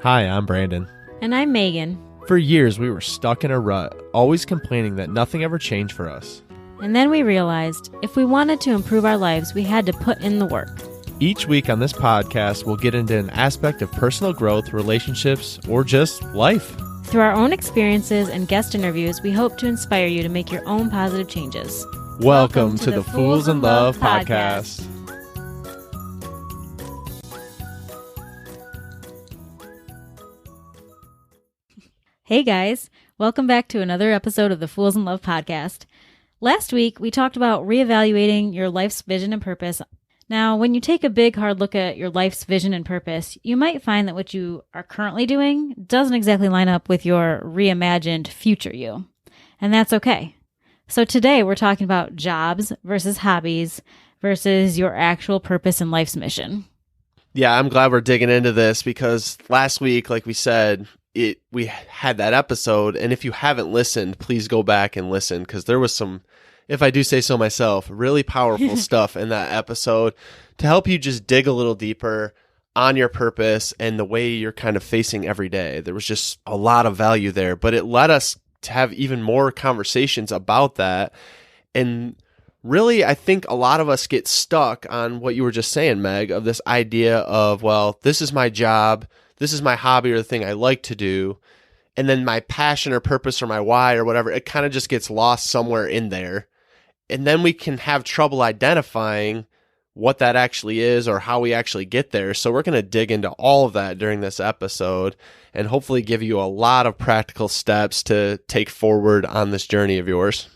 Hi, I'm Brandon. And I'm Megan. For years, we were stuck in a rut, always complaining that nothing ever changed for us. And then we realized if we wanted to improve our lives, we had to put in the work. Each week on this podcast, we'll get into an aspect of personal growth, relationships, or just life. Through our own experiences and guest interviews, we hope to inspire you to make your own positive changes. Welcome to the Fools in Love podcast. Hey guys, welcome back to another episode of the Fools in Love podcast. Last week, we talked about reevaluating your life's vision and purpose. Now, when you take a big, hard look at your life's vision and purpose, you might find that what you are currently doing doesn't exactly line up with your reimagined future you. And that's okay. So today, we're talking about jobs versus hobbies versus your actual purpose and life's mission. Yeah, I'm glad we're digging into this because last week, like we said, we had that episode, and if you haven't listened, please go back and listen because there was some, if I do say so myself, really powerful stuff in that episode to help you just dig a little deeper on your purpose and the way you're kind of facing every day. There was just a lot of value there, but it led us to have even more conversations about that. And really, I think a lot of us get stuck on what you were just saying, Meg, of this idea of, well, this is my job, this is my hobby or the thing I like to do, and then my passion or purpose or my why or whatever, it kind of just gets lost somewhere in there. And then we can have trouble identifying what that actually is or how we actually get there. So we're going to dig into all of that during this episode and hopefully give you a lot of practical steps to take forward on this journey of yours.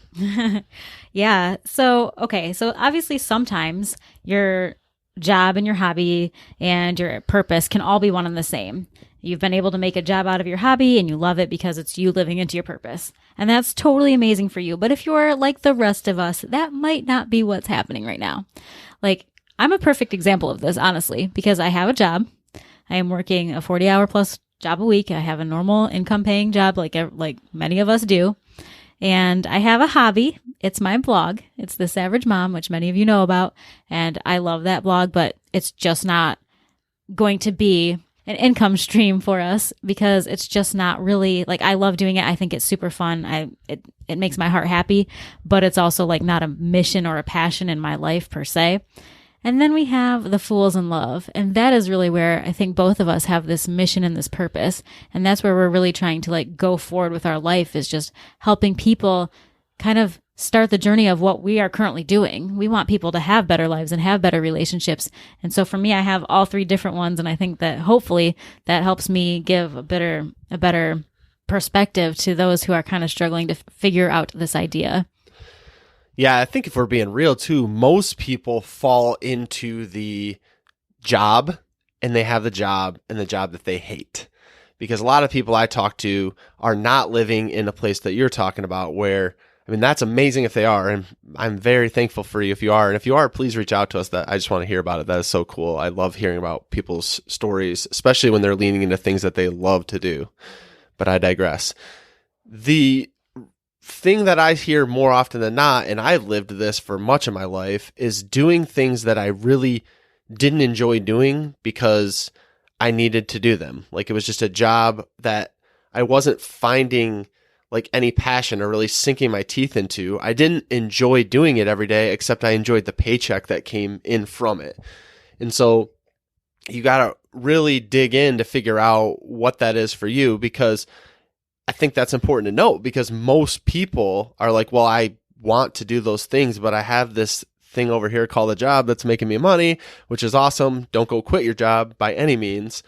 Yeah. So obviously sometimes your job and your hobby and your purpose can all be one and the same. You've been able to make a job out of your hobby and you love it because it's you living into your purpose. And that's totally amazing for you. But if you're like the rest of us, that might not be what's happening right now. Like, I'm a perfect example of this, honestly, because I have a job. I am working a 40-hour plus job a week. I have a normal income paying job like many of us do. And I have a hobby. It's my blog. It's This Average Mom, which many of you know about. And I love that blog, but it's just not going to be an income stream for us because it's just not really, like, I love doing it. I think it's super fun. It makes my heart happy, but it's also like not a mission or a passion in my life per se. And then we have the Fools in Love. And that is really where I think both of us have this mission and this purpose. And that's where we're really trying to like go forward with our life, is just helping people kind of start the journey of what we are currently doing. We want people to have better lives and have better relationships. And so for me, I have all three different ones. And I think that hopefully that helps me give a better perspective to those who are kind of struggling to figure out this idea. Yeah, I think if we're being real too, most people fall into the job and they have the job and the job that they hate. Because a lot of people I talk to are not living in a place that you're talking about where, I mean, that's amazing if they are. And I'm very thankful for you if you are. And if you are, please reach out to us. That I just want to hear about it. That is so cool. I love hearing about people's stories, especially when they're leaning into things that they love to do. But I digress. The thing that I hear more often than not, and I've lived this for much of my life, is doing things that I really didn't enjoy doing because I needed to do them. Like, it was just a job that I wasn't finding like any passion or really sinking my teeth into. I didn't enjoy doing it every day, except I enjoyed the paycheck that came in from it. And so you got to really dig in to figure out what that is for you, because I think that's important to note, because most people are like, well, I want to do those things, but I have this thing over here called a job that's making me money, which is awesome. Don't go quit your job by any means.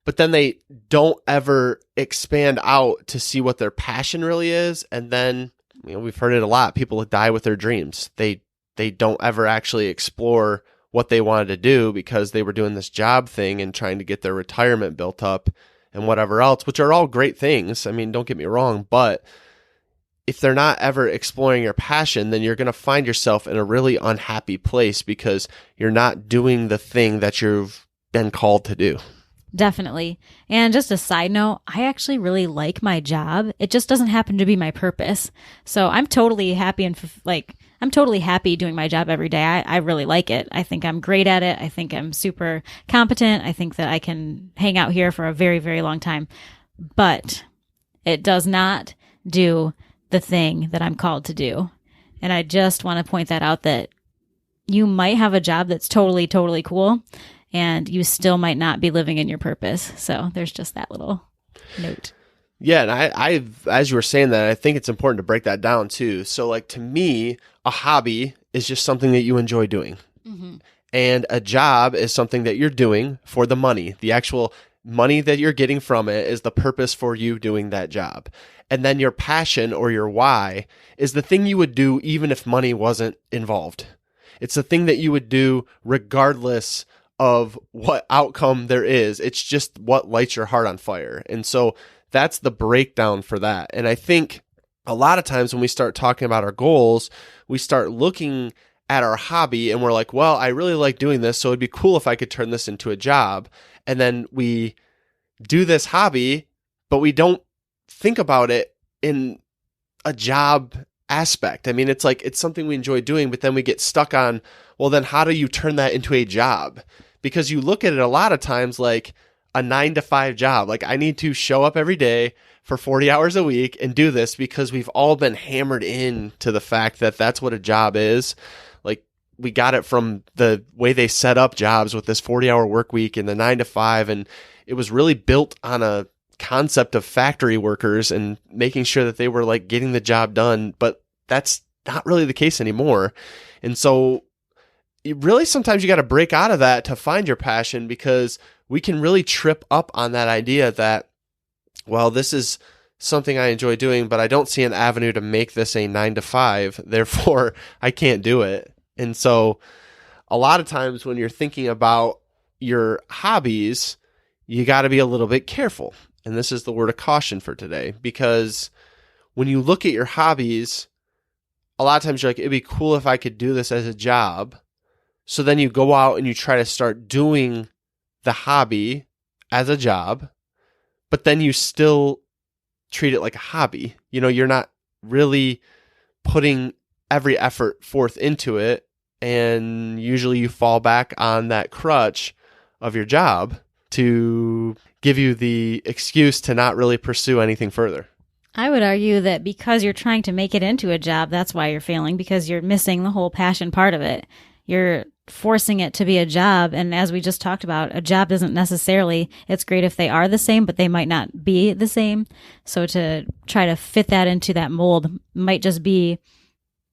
But then they don't ever expand out to see what their passion really is. And then, we've heard it a lot. People die with their dreams. They don't ever actually explore what they wanted to do because they were doing this job thing and trying to get their retirement built up and whatever else, which are all great things. I mean, don't get me wrong, but if they're not ever exploring your passion, then you're going to find yourself in a really unhappy place because you're not doing the thing that you've been called to do. Definitely. And just a side note, I actually really like my job. It just doesn't happen to be my purpose. So I'm totally happy I'm totally happy doing my job every day. I really like it. I think I'm great at it. I think I'm super competent. I think that I can hang out here for a very, very long time. But it does not do the thing that I'm called to do. And I just want to point that out, that you might have a job that's totally, totally cool, and you still might not be living in your purpose. So there's just that little note. Yeah, and I as you were saying that, I think it's important to break that down too. So like, to me, a hobby is just something that you enjoy doing. Mm-hmm. And a job is something that you're doing for the money. The actual money that you're getting from it is the purpose for you doing that job. And then your passion, or your why, is the thing you would do even if money wasn't involved. It's the thing that you would do regardless of what outcome there is. It's just what lights your heart on fire. And so that's the breakdown for that. And I think a lot of times when we start talking about our goals, we start looking at our hobby and we're like, well, I really like doing this, so it'd be cool if I could turn this into a job. And then we do this hobby, but we don't think about it in a job aspect. I mean, it's like, it's something we enjoy doing, but then we get stuck on, well, then how do you turn that into a job? Because you look at it a lot of times like a 9-to-5 job. Like, I need to show up every day for 40 hours a week and do this, because we've all been hammered into the fact that that's what a job is. Like, we got it from the way they set up jobs with this 40-hour work week and the 9-to-5. And it was really built on a concept of factory workers and making sure that they were like getting the job done, but that's not really the case anymore. And so really sometimes you got to break out of that to find your passion, because we can really trip up on that idea that, well, this is something I enjoy doing, but I don't see an avenue to make this a 9-to-5, therefore I can't do it. And so a lot of times when you're thinking about your hobbies, you got to be a little bit careful. And this is the word of caution for today, because when you look at your hobbies, a lot of times you're like, it'd be cool if I could do this as a job. So then you go out and you try to start doing the hobby as a job, but then you still treat it like a hobby. You know, you're not really putting every effort forth into it. And usually you fall back on that crutch of your job to give you the excuse to not really pursue anything further. I would argue that because you're trying to make it into a job, that's why you're failing, because you're missing the whole passion part of it. You're forcing it to be a job. And as we just talked about, a job doesn't necessarily, it's great if they are the same, but they might not be the same. So to try to fit that into that mold might just be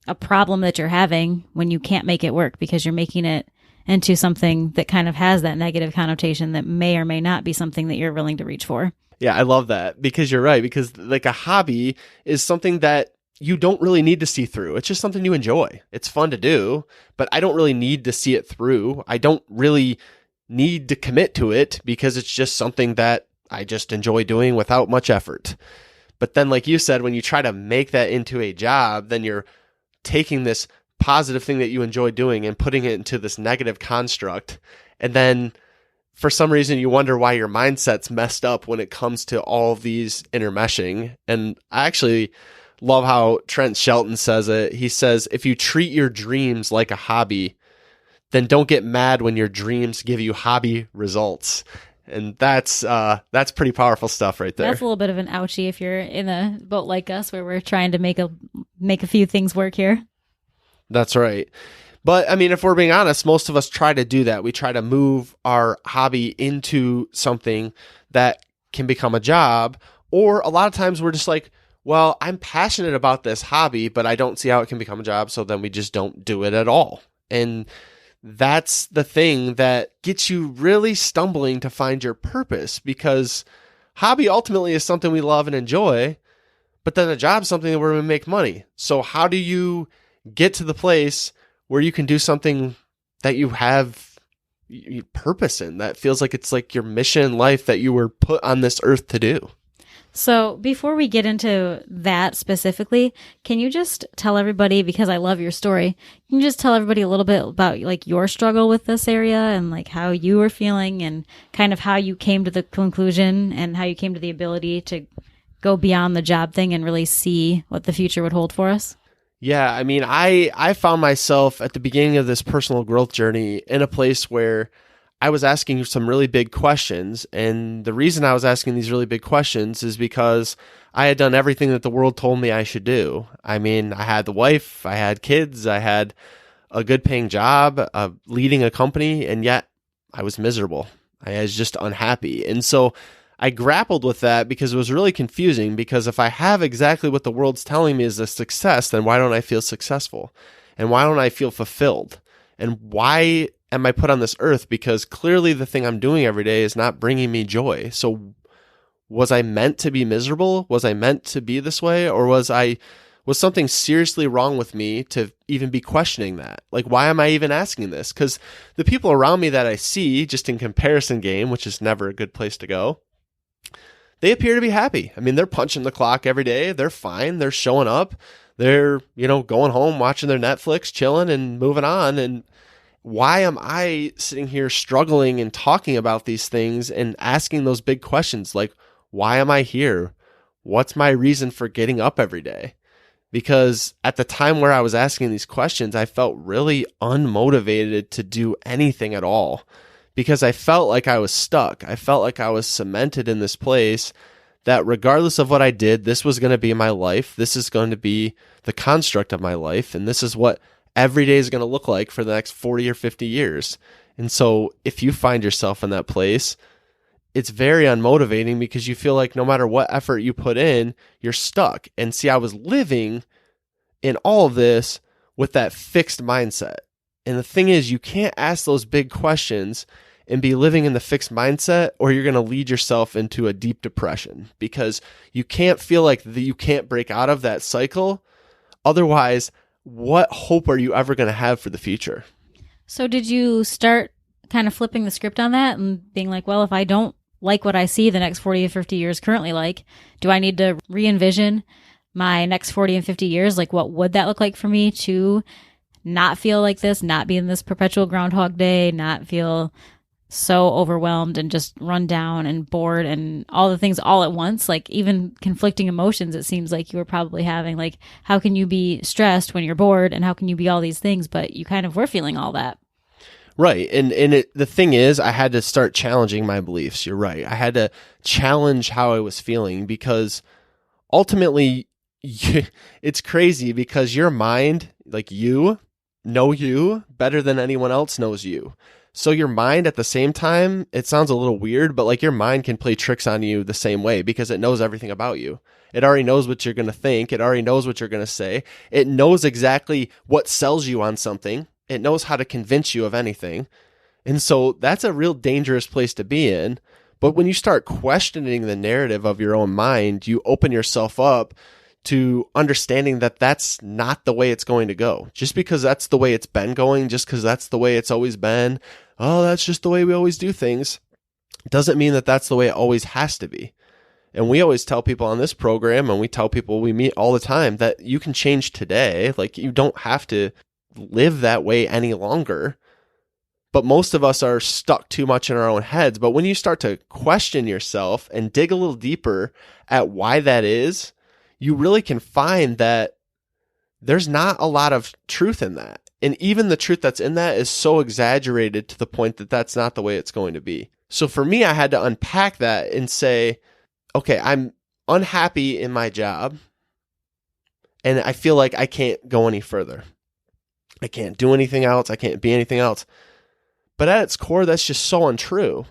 a problem that you're having when you can't make it work, because you're making it into something that kind of has that negative connotation that may or may not be something that you're willing to reach for. Yeah, I love that, because you're right. Because like, a hobby is something that you don't really need to see through. It's just something you enjoy. It's fun to do, but I don't really need to see it through. I don't really need to commit to it, because it's just something that I just enjoy doing without much effort. But then, like you said, when you try to make that into a job, then you're taking this positive thing that you enjoy doing and putting it into this negative construct. And then for some reason you wonder why your mindset's messed up when it comes to all of these intermeshing. And I actually love how Trent Shelton says it. He says, if you treat your dreams like a hobby, then don't get mad when your dreams give you hobby results. And that's pretty powerful stuff right there. That's a little bit of an ouchie if you're in a boat like us, where we're trying to make a few things work here. That's right. But I mean, if we're being honest, most of us try to do that. We try to move our hobby into something that can become a job. Or a lot of times we're just like, well, I'm passionate about this hobby, but I don't see how it can become a job. So then we just don't do it at all. And that's the thing that gets you really stumbling to find your purpose, because hobby ultimately is something we love and enjoy, but then a job is something where we make money. So how do you get to the place where you can do something that you have purpose in, that feels like it's like your mission in life that you were put on this earth to do? So before we get into that specifically, can you just tell everybody, because I love your story, can you just tell everybody a little bit about like your struggle with this area and like how you were feeling and kind of how you came to the conclusion and how you came to the ability to go beyond the job thing and really see what the future would hold for us? Yeah, I mean, I found myself at the beginning of this personal growth journey in a place where I was asking some really big questions. And the reason I was asking these really big questions is because I had done everything that the world told me I should do. I mean, I had the wife, I had kids, I had a good paying job, leading a company, and yet I was miserable. I was just unhappy. And so I grappled with that because it was really confusing, because if I have exactly what the world's telling me is a success, then why don't I feel successful? And why don't I feel fulfilled? And why am I put on this earth? Because clearly the thing I'm doing every day is not bringing me joy. So was I meant to be miserable? Was I meant to be this way? Or was something seriously wrong with me to even be questioning that? Like, why am I even asking this? Because the people around me that I see, just in comparison game, which is never a good place to go, they appear to be happy. I mean, they're punching the clock every day. They're fine. They're showing up. They're, going home, watching their Netflix, chilling and moving on. And why am I sitting here struggling and talking about these things and asking those big questions? Like, why am I here? What's my reason for getting up every day? Because at the time where I was asking these questions, I felt really unmotivated to do anything at all, because I felt like I was stuck. I felt like I was cemented in this place that regardless of what I did, this was going to be my life. This is going to be the construct of my life. And this is what every day is going to look like for the next 40 or 50 years. And so if you find yourself in that place, it's very unmotivating, because you feel like no matter what effort you put in, you're stuck. And see, I was living in all of this with that fixed mindset. And the thing is, you can't ask those big questions and be living in the fixed mindset, or you're going to lead yourself into a deep depression, because you can't feel like you can't break out of that cycle. Otherwise, what hope are you ever going to have for the future? So did you start kind of flipping the script on that and being like, well, if I don't like what I see the next 40 or 50 years currently like, do I need to re-envision my next 40 and 50 years? Like, what would that look like for me to not feel like this, not be in this perpetual Groundhog Day, not feel so overwhelmed and just run down and bored and all the things all at once? Like, even conflicting emotions, it seems like you were probably having. Like, how can you be stressed when you're bored, and how can you be all these things, but you kind of were feeling all that? Right. And the thing is, I had to start challenging my beliefs. You're right. I had to challenge how I was feeling, because ultimately it's crazy, because your mind, like, you know you better than anyone else knows you. So your mind, at the same time, it sounds a little weird, but like, your mind can play tricks on you the same way, because it knows everything about you. It already knows what you're going to think. It already knows what you're going to say. It knows exactly what sells you on something. It knows how to convince you of anything. And so that's a real dangerous place to be in. But when you start questioning the narrative of your own mind, you open yourself up to understanding that that's not the way it's going to go. Just because that's the way it's been going, just because that's the way it's always been, oh, that's just the way we always do things, doesn't mean that that's the way it always has to be. And we always tell people on this program, and we tell people we meet all the time, that you can change today. Like, you don't have to live that way any longer. But most of us are stuck too much in our own heads. But when you start to question yourself and dig a little deeper at why that is, you really can find that there's not a lot of truth in that. And even the truth that's in that is so exaggerated to the point that that's not the way it's going to be. So for me, I had to unpack that and say, okay, I'm unhappy in my job, and I feel like I can't go any further. I can't do anything else. I can't be anything else. But at its core, that's just so untrue.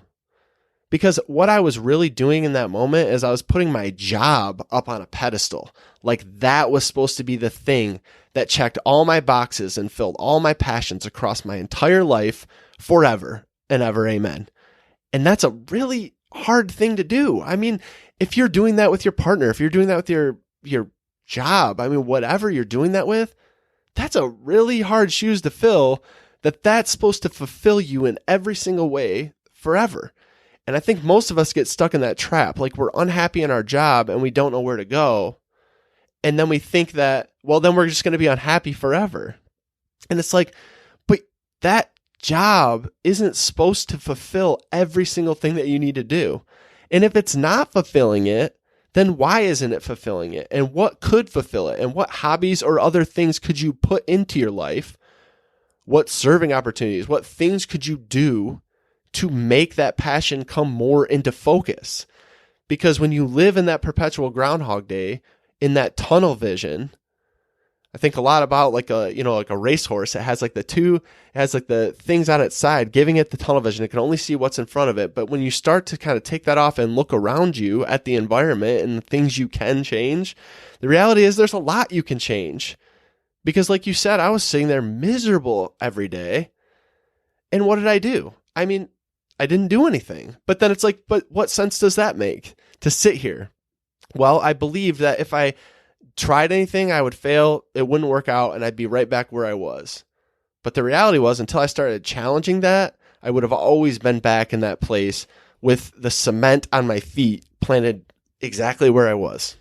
Because what I was really doing in that moment is I was putting my job up on a pedestal. Like, that was supposed to be the thing that checked all my boxes and filled all my passions across my entire life forever and ever. Amen. And that's a really hard thing to do. I mean, if you're doing that with your partner, if you're doing that with your job, I mean, whatever you're doing that with, that's a really hard shoes to fill, that's supposed to fulfill you in every single way forever. And I think most of us get stuck in that trap. Like we're unhappy in our job and we don't know where to go. And then we think that, well, then we're just going to be unhappy forever. And it's like, but that job isn't supposed to fulfill every single thing that you need to do. And if it's not fulfilling it, then why isn't it fulfilling it? And what could fulfill it? And what hobbies or other things could you put into your life? What serving opportunities, what things could you do to make that passion come more into focus? Because when you live in that perpetual Groundhog Day, in that tunnel vision, I think a lot about like a racehorse. It has the things on its side, giving it the tunnel vision. It can only see what's in front of it. But when you start to kind of take that off and look around you at the environment and the things you can change, the reality is there's a lot you can change. Because like you said, I was sitting there miserable every day. And what did I do? I mean, I didn't do anything. But then it's like, but what sense does that make to sit here? Well, I believe that if I tried anything, I would fail, it wouldn't work out, and I'd be right back where I was. But the reality was, until I started challenging that, I would have always been back in that place with the cement on my feet planted exactly where I was.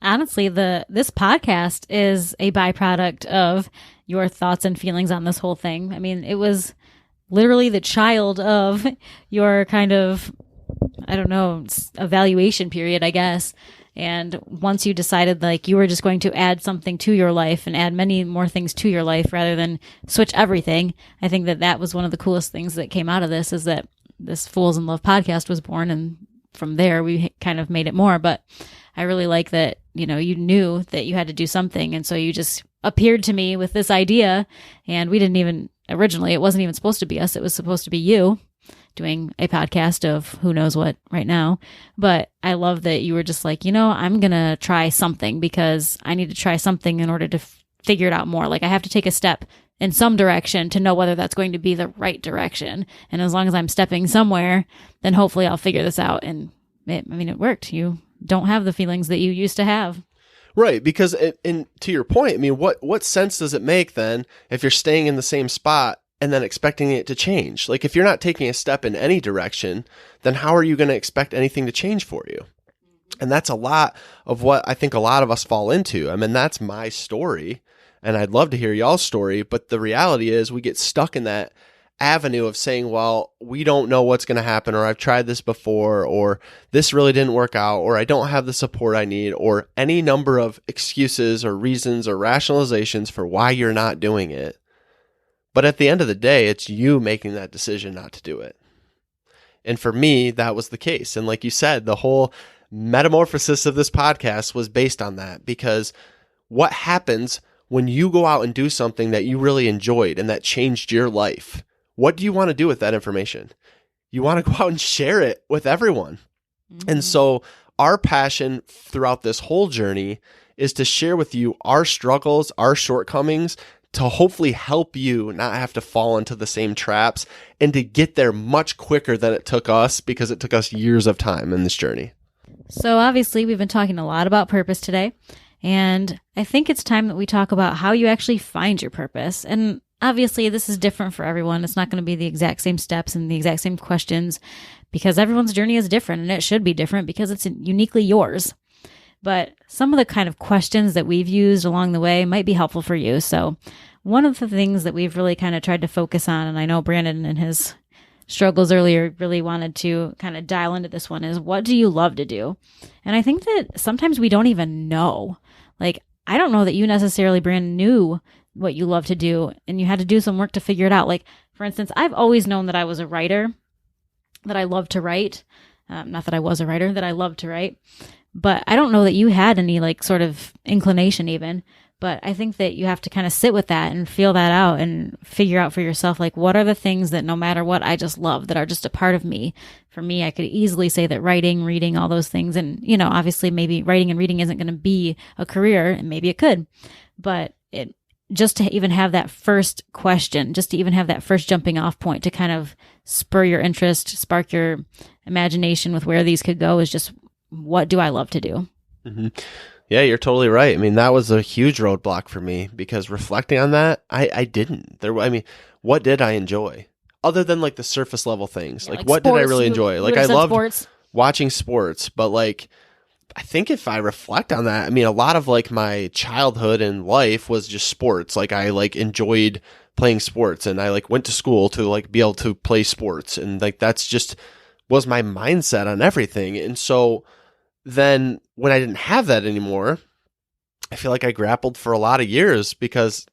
Honestly, this podcast is a byproduct of your thoughts and feelings on this whole thing. I mean, it was literally the child of your kind of, I don't know, evaluation period, I guess. And once you decided like you were just going to add something to your life and add many more things to your life rather than switch everything, I think that was one of the coolest things that came out of this, is that this Fools in Love podcast was born. And from there, we kind of made it more. But I really like that, you knew that you had to do something. And so you just appeared to me with this idea, and we didn't even, originally, it wasn't even supposed to be us. It was supposed to be you doing a podcast of who knows what right now. But I love that you were just like, I'm going to try something because I need to try something in order to figure it out more. Like I have to take a step in some direction to know whether that's going to be the right direction. And as long as I'm stepping somewhere, then hopefully I'll figure this out. And it worked. You don't have the feelings that you used to have. Right, because and to your point, I mean, what sense does it make then if you're staying in the same spot and then expecting it to change? Like if you're not taking a step in any direction, then how are you going to expect anything to change for you? And that's a lot of what I think a lot of us fall into. I mean, that's my story, and I'd love to hear y'all's story, but the reality is we get stuck in that avenue of saying, well, we don't know what's going to happen, or I've tried this before, or this really didn't work out, or I don't have the support I need, or any number of excuses or reasons or rationalizations for why you're not doing it. But at the end of the day, it's you making that decision not to do it. And for me, that was the case. And like you said, the whole metamorphosis of this podcast was based on that, because what happens when you go out and do something that you really enjoyed and that changed your life? What do you want to do with that information? You want to go out and share it with everyone. Mm-hmm. And so our passion throughout this whole journey is to share with you our struggles, our shortcomings, to hopefully help you not have to fall into the same traps and to get there much quicker than it took us, because it took us years of time in this journey. So obviously we've been talking a lot about purpose today, and I think it's time that we talk about how you actually find your purpose. And obviously this is different for everyone. It's not going to be the exact same steps and the exact same questions, because everyone's journey is different, and it should be different because it's uniquely yours. But some of the kind of questions that we've used along the way might be helpful for you. So one of the things that we've really kind of tried to focus on, and I know Brandon and his struggles earlier really wanted to kind of dial into this one, is what do you love to do? And I think that sometimes we don't even know. Like, I don't know that you necessarily, Brandon, knew what you love to do, and you had to do some work to figure it out. Like, for instance, I've always known that I was a writer, that I love to write. Not that I was a writer, that I love to write. But I don't know that you had any like sort of inclination even. But I think that you have to kind of sit with that and feel that out and figure out for yourself, like, what are the things that no matter what I just love, that are just a part of me. For me, I could easily say that writing, reading, all those things. And, obviously maybe writing and reading isn't going to be a career, and maybe it could. But just to even have that first question, just to even have that first jumping off point to kind of spur your interest, spark your imagination with where these could go, is just, what do I love to do? Mm-hmm. Yeah, you're totally right. I mean, that was a huge roadblock for me, because reflecting on that, I didn't. What did I enjoy? other than like the surface level things. Yeah, Like what did I sports, really you enjoy? Like would've I said loved sports. watching sports, but like I think if I reflect on that, I mean, a lot of like my childhood and life was just sports. Like I like enjoyed playing sports, and I like went to school to like be able to play sports, and like that's just was my mindset on everything. And so then when I didn't have that anymore, I feel like I grappled for a lot of years because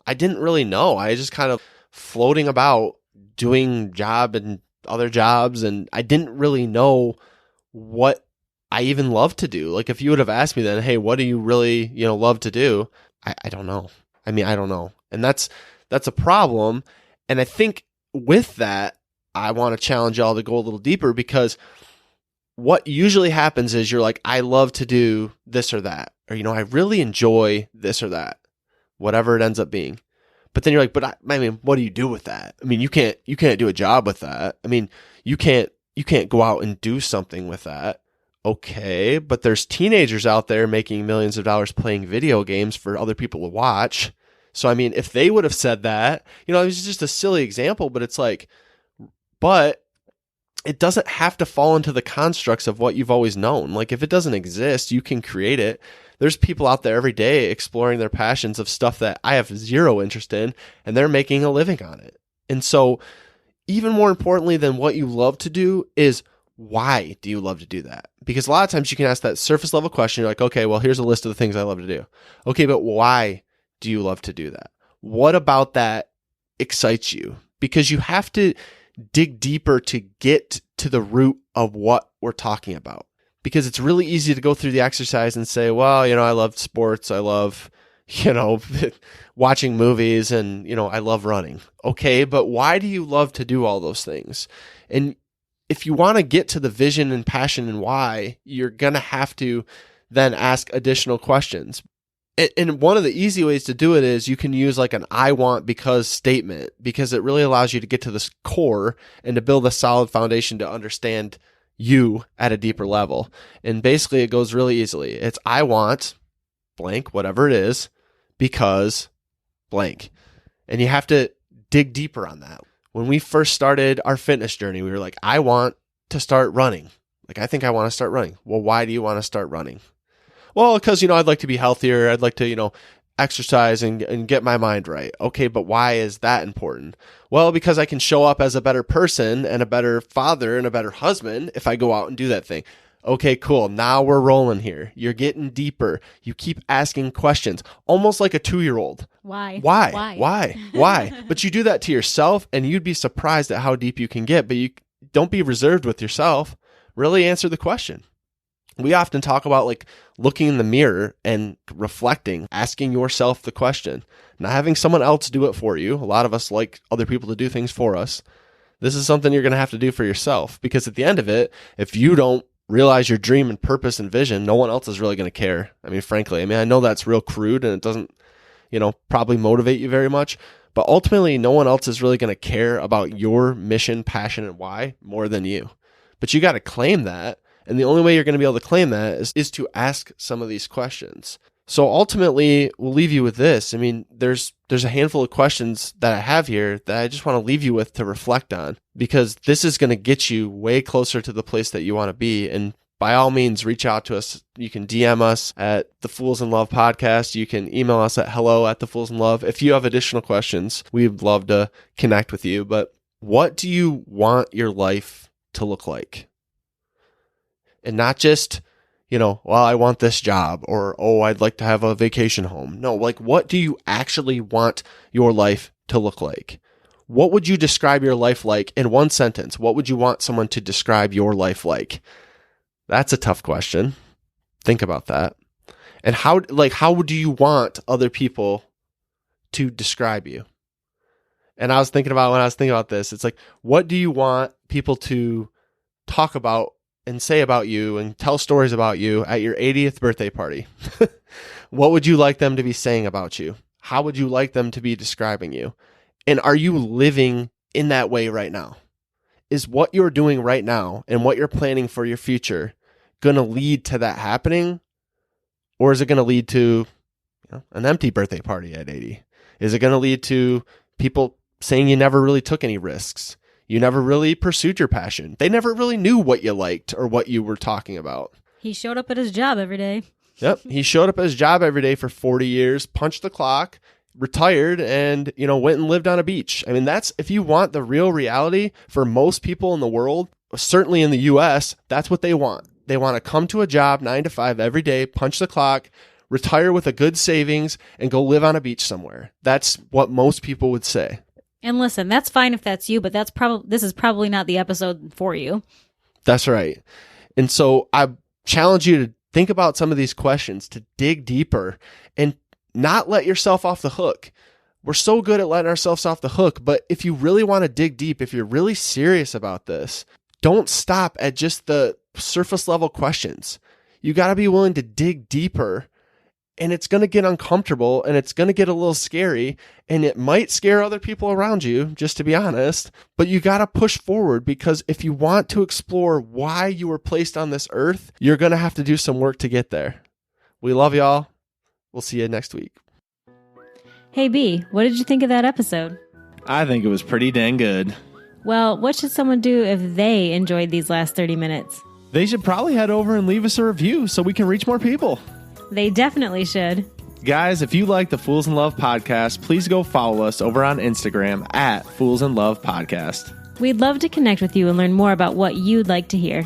I didn't really know. I just kind of floating about doing job and other jobs, and I didn't really know what I even love to do. Like if you would have asked me then, hey, what do you really, love to do? I don't know. I mean, I don't know. And that's a problem. And I think with that, I want to challenge y'all to go a little deeper, because what usually happens is you're like, I love to do this or that, or, I really enjoy this or that, whatever it ends up being. But then you're like, but I mean, what do you do with that? I mean, you can't do a job with that. I mean, you can't go out and do something with that. Okay, but there's teenagers out there making millions of dollars playing video games for other people to watch. So, I mean, if they would have said that, it was just a silly example, but it's like, but it doesn't have to fall into the constructs of what you've always known. Like if it doesn't exist, you can create it. There's people out there every day exploring their passions of stuff that I have zero interest in, and they're making a living on it. And so even more importantly than what you love to do is, why do you love to do that? Because a lot of times you can ask that surface level question. You're like, okay, well, here's a list of the things I love to do. Okay, but why do you love to do that? What about that excites you? Because you have to dig deeper to get to the root of what we're talking about. Because it's really easy to go through the exercise and say, well, I love sports. I love, watching movies, and, I love running. Okay, but why do you love to do all those things? And if you want to get to the vision and passion and why, you're going to have to then ask additional questions. And one of the easy ways to do it is you can use like an I want because statement, because it really allows you to get to this core and to build a solid foundation to understand you at a deeper level. And basically it goes really easily. It's I want blank, whatever it is, because blank. And you have to dig deeper on that. When we first started our fitness journey, we were like, I want to start running. Like, I think I want to start running. Well, why do you want to start running? Well, because, I'd like to be healthier. I'd like to, exercise and get my mind right. Okay, but why is that important? Well, because I can show up as a better person and a better father and a better husband if I go out and do that thing. Okay, cool. Now we're rolling here. You're getting deeper. You keep asking questions, almost like a 2-year-old. Why? But you do that to yourself, and you'd be surprised at how deep you can get. But you don't be reserved with yourself. Really answer the question. We often talk about like looking in the mirror and reflecting, asking yourself the question, not having someone else do it for you. A lot of us like other people to do things for us. This is something you're going to have to do for yourself, because at the end of it, if you don't realize your dream and purpose and vision, no one else is really going to care. I mean, frankly, I know that's real crude and it doesn't, probably motivate you very much, but ultimately no one else is really going to care about your mission, passion, and why more than you. But you got to claim that. And the only way you're going to be able to claim that is to ask some of these questions. So ultimately, we'll leave you with this. I mean, there's a handful of questions that I have here that I just want to leave you with to reflect on, because this is going to get you way closer to the place that you want to be. And by all means, reach out to us. You can DM us at the Fools in Love podcast. You can email us at hello@thefoolsinlove. If you have additional questions, we'd love to connect with you. But what do you want your life to look like? And not just, well, I want this job, or, oh, I'd like to have a vacation home. No, like, what do you actually want your life to look like? What would you describe your life like in one sentence? What would you want someone to describe your life like? That's a tough question. Think about that. And how do you want other people to describe you? And I was thinking about, when I was thinking about this, it's like, what do you want people to talk about and say about you and tell stories about you at your 80th birthday party? What would you like them to be saying about you? How would you like them to be describing you? And are you living in that way right now? Is what you're doing right now and what you're planning for your future going to lead to that happening? Or is it going to lead to an empty birthday party at 80? Is it going to lead to people saying you never really took any risks? You never really pursued your passion. They never really knew what you liked or what you were talking about. He showed up at his job every day. Yep. He showed up at his job every day for 40 years, punched the clock, retired, and, went and lived on a beach. I mean, that's, if you want the real reality for most people in the world, certainly in the US, that's what they want. They want to come to a job 9 to 5 every day, punch the clock, retire with a good savings, and go live on a beach somewhere. That's what most people would say. And listen, that's fine if that's you, but this is probably not the episode for you. That's right. And so I challenge you to think about some of these questions, to dig deeper and not let yourself off the hook. We're so good at letting ourselves off the hook, but if you really want to dig deep, if you're really serious about this, don't stop at just the surface level questions. You got to be willing to dig deeper, and it's going to get uncomfortable, and it's going to get a little scary, and it might scare other people around you, just to be honest, but you got to push forward, because if you want to explore why you were placed on this earth, you're going to have to do some work to get there. We love y'all. We'll see you next week. Hey B, what did you think of that episode? I think it was pretty dang good. Well, what should someone do if they enjoyed these last 30 minutes? They should probably head over and leave us a review so we can reach more people. They definitely should. Guys, if you like the Fools in Love podcast, please go follow us over on Instagram at Fools in Love Podcast. We'd love to connect with you and learn more about what you'd like to hear.